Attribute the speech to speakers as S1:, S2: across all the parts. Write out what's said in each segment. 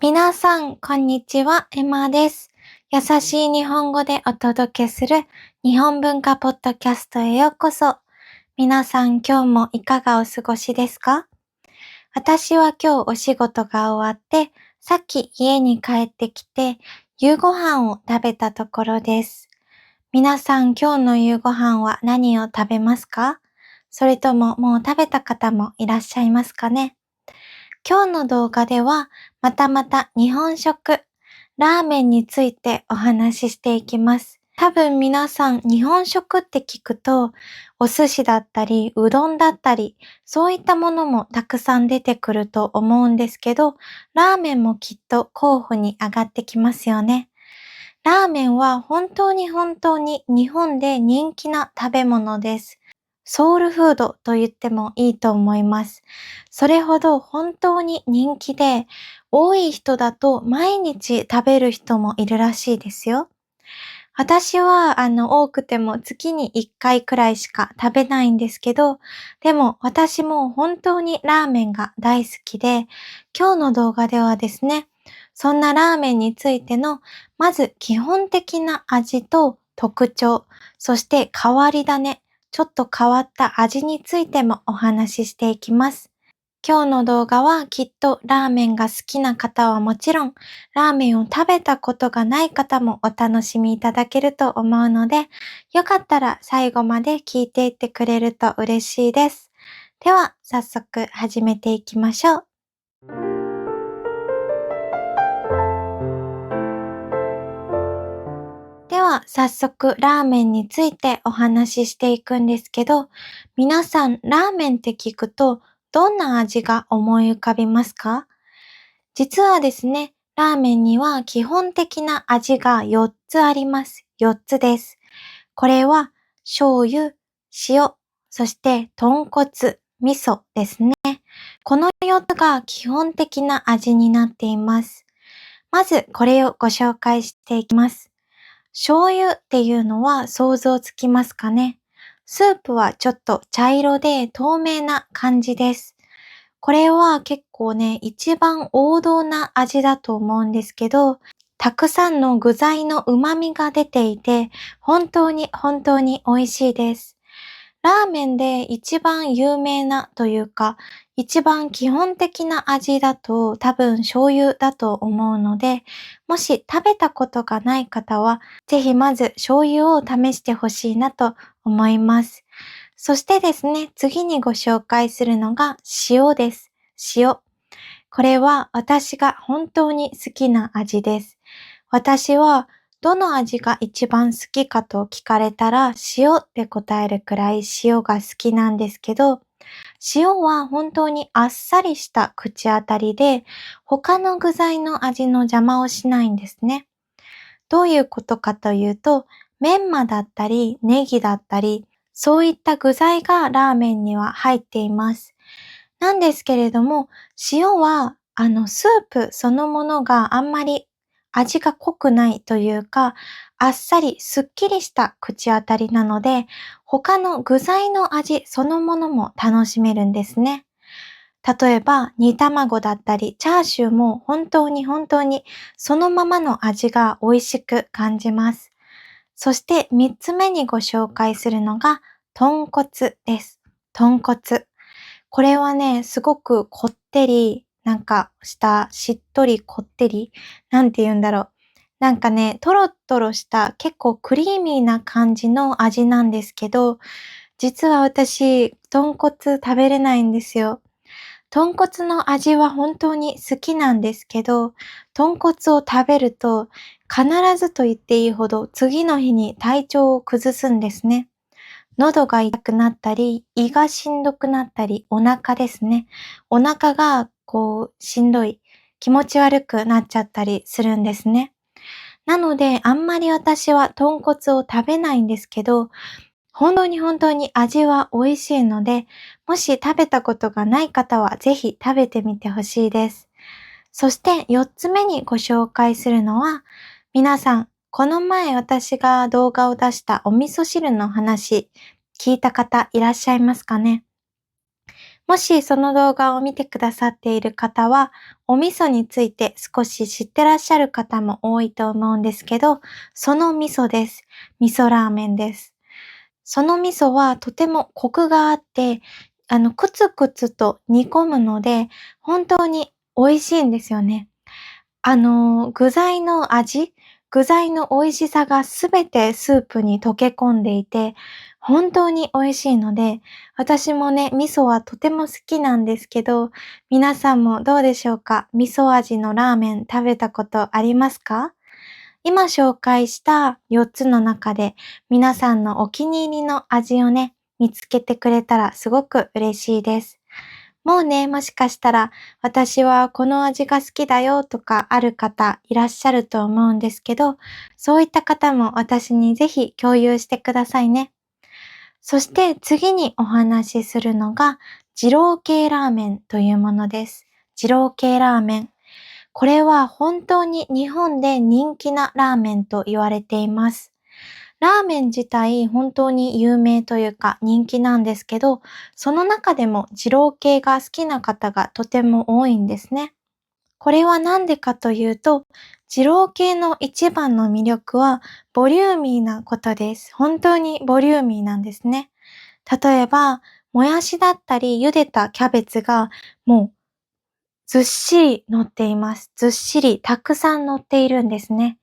S1: 皆さん、こんにちは、エマです。優しい日本語でお届けする日本文化ポッドキャストへようこそ。皆さん、今日もいかがお過ごしですか？私は今日お仕事が終わって、さっき家に帰ってきて、夕ご飯を食べたところです。皆さん、今日の夕ご飯は何を食べますか？それとももう食べた方もいらっしゃいますかね？今日の動画ではまた日本食、ラーメンについてお話ししていきます。多分皆さん日本食って聞くとお寿司だったりうどんだったりそういったものもたくさん出てくると思うんですけど、ラーメンもきっと候補に上がってきますよね。ラーメンは本当に日本で人気な食べ物です。ソウルフードと言ってもいいと思います。それほど本当に人気で、多い人だと毎日食べる人もいるらしいですよ。私は多くても月に1回くらいしか食べないんですけど、でも私も本当にラーメンが大好きで、今日の動画ではですね、そんなラーメンについてのまず基本的な味と特徴、そして変わり種、ちょっと変わった味についてもお話ししていきます。今日の動画はきっとラーメンが好きな方はもちろん、ラーメンを食べたことがない方もお楽しみいただけると思うので、よかったら最後まで聞いていってくれると嬉しいです。では、早速始めていきましょう。では、早速ラーメンについてお話ししていくんですけど、皆さんラーメンって聞くと、どんな味が思い浮かびますか？実はですね、ラーメンには基本的な味が4つあります。4つです。これは醤油、塩、そして豚骨、味噌ですね。この4つが基本的な味になっています。まずこれをご紹介していきます。醤油っていうのは想像つきますかね？スープはちょっと茶色で透明な感じです。これは結構ね、一番王道な味だと思うんですけど、たくさんの具材の旨味が出ていて、本当に美味しいです。ラーメンで一番有名なというか、一番基本的な味だと多分醤油だと思うので、もし食べたことがない方は、ぜひまず醤油を試してほしいなと思います。そしてですね、次にご紹介するのが塩です。塩。これは私が本当に好きな味です。私はどの味が一番好きかと聞かれたら塩って答えるくらい塩が好きなんですけど、塩は本当にあっさりした口当たりで、他の具材の味の邪魔をしないんですね。どういうことかというと、メンマだったりネギだったり、そういった具材がラーメンには入っています。なんですけれども、塩は、スープそのものがあんまり味が濃くないというか、あっさりすっきりした口当たりなので、他の具材の味そのものも楽しめるんですね。例えば、煮卵だったり、チャーシューも本当にそのままの味が美味しく感じます。そして3つ目にご紹介するのが、豚骨です。豚骨。これはね、すごくこってり、しっとりこってり、なんて言うんだろう。なんかね、トロトロした結構クリーミーな感じの味なんですけど、実は私、豚骨食べれないんですよ。豚骨の味は本当に好きなんですけど、豚骨を食べると必ずと言っていいほど次の日に体調を崩すんですね。喉が痛くなったり、胃がしんどくなったり、お腹ですね。お腹がしんどい、気持ち悪くなっちゃったりするんですね。なので、あんまり私は豚骨を食べないんですけど、本当に味は美味しいので、もし食べたことがない方はぜひ食べてみてほしいです。そして4つ目にご紹介するのは、皆さん、この前私が動画を出したお味噌汁の話、聞いた方いらっしゃいますかね？もしその動画を見てくださっている方は、お味噌について少し知ってらっしゃる方も多いと思うんですけど、その味噌です。味噌ラーメンです。その味噌はとてもコクがあって、くつくつと煮込むので、本当に美味しいんですよね。具材の味、具材の美味しさがすべてスープに溶け込んでいて、本当に美味しいので、私もね、味噌はとても好きなんですけど、皆さんもどうでしょうか？味噌味のラーメン食べたことありますか？今紹介した4つの中で、皆さんのお気に入りの味をね、見つけてくれたらすごく嬉しいです。もうね、もしかしたら、私はこの味が好きだよとかある方いらっしゃると思うんですけど、そういった方も私にぜひ共有してくださいね。そして次にお話しするのが、二郎系ラーメンというものです。二郎系ラーメン。これは本当に日本で人気なラーメンと言われています。ラーメン自体本当に有名というか人気なんですけど、その中でも二郎系が好きな方がとても多いんですね。これはなんでかというと、二郎系の一番の魅力はボリューミーなことです。本当にボリューミーなんですね。例えば、もやしだったり茹でたキャベツがもうずっしり乗っています。ずっしりたくさん乗っているんですね。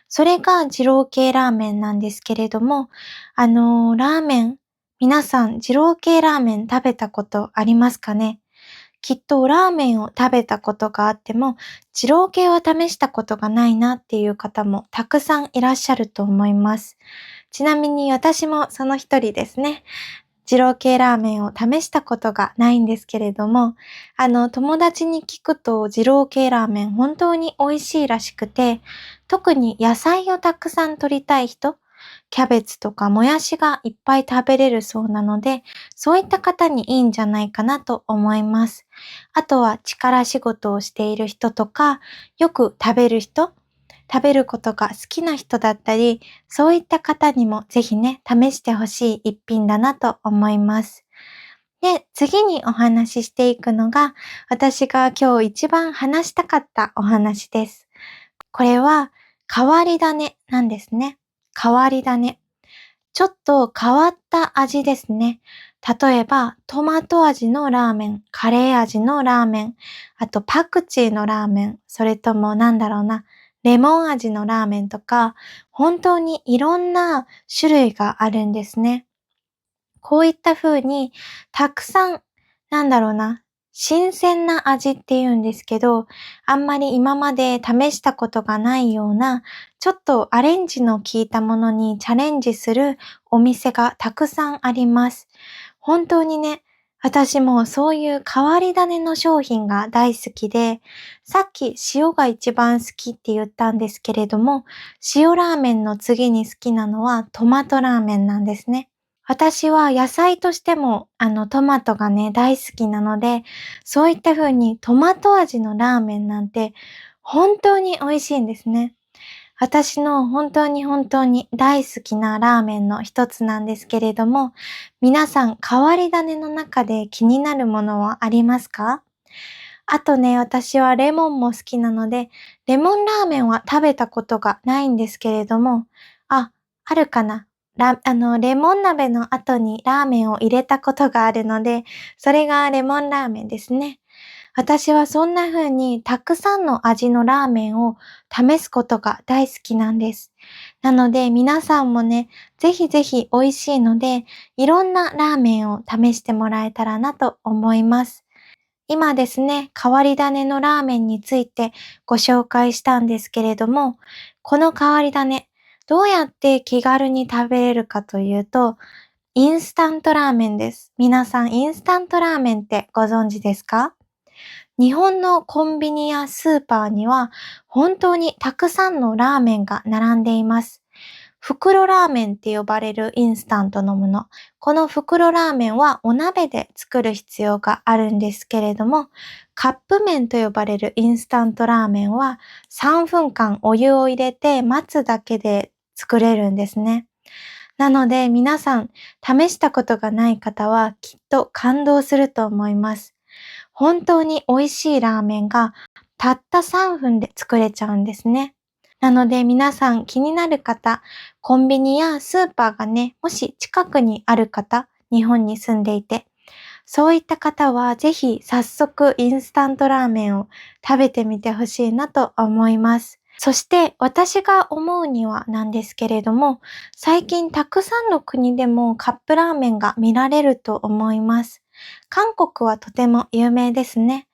S1: それが二郎系ラーメンなんですけれども、ラーメン、皆さん二郎系ラーメン食べたことありますかね？きっとラーメンを食べたことがあっても、二郎系は試したことがないなっていう方もたくさんいらっしゃると思います。ちなみに私もその一人ですね。二郎系ラーメンを試したことがないんですけれども、友達に聞くと二郎系ラーメン本当に美味しいらしくて、特に野菜をたくさん摂りたい人、キャベツとかもやしがいっぱい食べれるそうなので、そういった方にいいんじゃないかなと思います。あとは力仕事をしている人とか、よく食べる人、食べることが好きな人だったり、そういった方にもぜひね、試してほしい一品だなと思います。で、次にお話ししていくのが、私が今日一番話したかったお話です。これは、変わり種なんですね。変わり種。ちょっと変わった味ですね。例えば、トマト味のラーメン、カレー味のラーメン、あとパクチーのラーメン、それともなんだろうな、レモン味のラーメンとか、本当にいろんな種類があるんですね。こういった風に、たくさん、なんだろうな、新鮮な味って言うんですけど、あんまり今まで試したことがないような、ちょっとアレンジの効いたものにチャレンジするお店がたくさんあります。本当にね、私もそういう変わり種の商品が大好きで、さっき塩が一番好きって言ったんですけれども、塩ラーメンの次に好きなのはトマトラーメンなんですね。私は野菜としても、トマトがね、大好きなので、そういった風にトマト味のラーメンなんて、本当に美味しいんですね。私の本当に大好きなラーメンの一つなんですけれども、皆さん変わり種の中で気になるものはありますか？あとね、私はレモンも好きなので、レモンラーメンは食べたことがないんですけれども、あるかな。レモン鍋の後にラーメンを入れたことがあるので、それがレモンラーメンですね。私はそんな風にたくさんの味のラーメンを試すことが大好きなんです。なので皆さんもね、ぜひぜひ美味しいので、いろんなラーメンを試してもらえたらなと思います。今ですね、変わり種のラーメンについてご紹介したんですけれども、この変わり種、どうやって気軽に食べれるかというと、インスタントラーメンです。皆さん、インスタントラーメンってご存知ですか？日本のコンビニやスーパーには本当にたくさんのラーメンが並んでいます。袋ラーメンって呼ばれるインスタントのもの。この袋ラーメンはお鍋で作る必要があるんですけれども、カップ麺と呼ばれるインスタントラーメンは3分間お湯を入れて待つだけで作れるんですね。なので皆さん試したことがない方はきっと感動すると思います。本当に美味しいラーメンがたった3分で作れちゃうんですね。なので皆さん気になる方、コンビニやスーパーがね、もし近くにある方、日本に住んでいて、そういった方はぜひ早速インスタントラーメンを食べてみてほしいなと思います。そして私が思うにはなんですけれども、最近たくさんの国でもカップラーメンが見られると思います。韓国はとても有名ですね。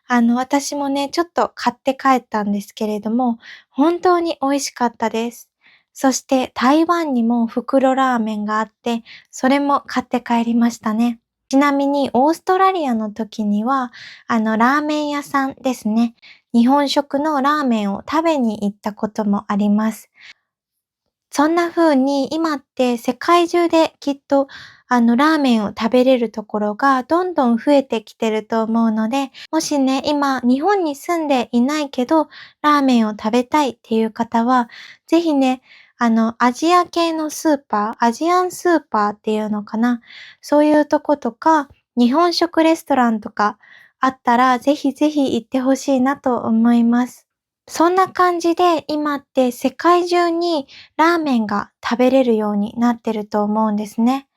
S1: 私もね、ちょっと買って帰ったんですけれども、本当に美味しかったです。そして台湾にも袋ラーメンがあって、それも買って帰りましたね。ちなみにオーストラリアの時には、ラーメン屋さんですね。日本食のラーメンを食べに行ったこともあります。そんな風に今って世界中できっとラーメンを食べれるところがどんどん増えてきてると思うので、もしね、今日本に住んでいないけどラーメンを食べたいっていう方は、ぜひね、アジア系のスーパー、アジアンスーパーっていうのかな。そういうとことか、日本食レストランとかあったら、ぜひぜひ行ってほしいなと思います。そんな感じで今って世界中にラーメンが食べれるようになってると思うんですね。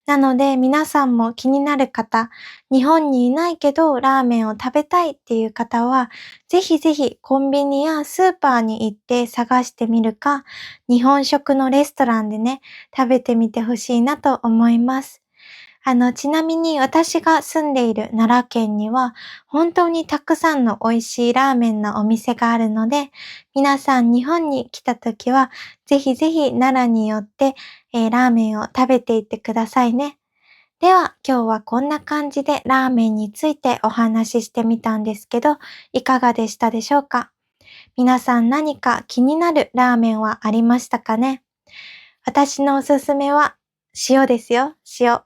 S1: なので皆さんも気になる方、日本にいないけどラーメンを食べたいっていう方は、ぜひぜひコンビニやスーパーに行って探してみるか、日本食のレストランでね、食べてみてほしいなと思います。ちなみに私が住んでいる奈良県には、本当にたくさんの美味しいラーメンのお店があるので、皆さん日本に来た時は、ぜひぜひ奈良に寄って、ラーメンを食べていってくださいね。では、今日はこんな感じでラーメンについてお話ししてみたんですけど、いかがでしたでしょうか？皆さん何か気になるラーメンはありましたかね？私のおすすめは塩ですよ、塩。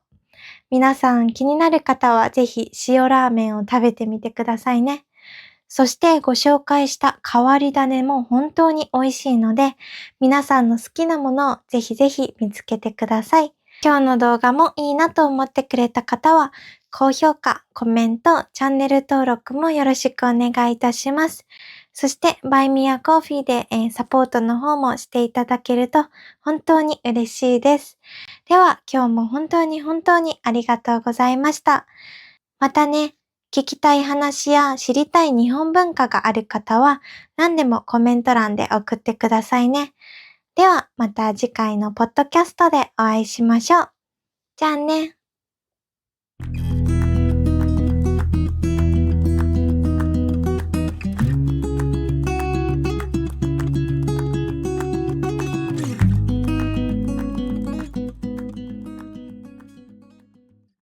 S1: 皆さん気になる方はぜひ塩ラーメンを食べてみてくださいね。そしてご紹介した変わり種も本当に美味しいので、皆さんの好きなものをぜひぜひ見つけてください。今日の動画もいいなと思ってくれた方は、高評価、コメント、チャンネル登録もよろしくお願いいたします。そして、バイミーコーヒーでサポートの方もしていただけると本当に嬉しいです。では、今日も本当に本当にありがとうございました。またね、聞きたい話や知りたい日本文化がある方は、何でもコメント欄で送ってくださいね。では、また次回のポッドキャストでお会いしましょう。じゃあね。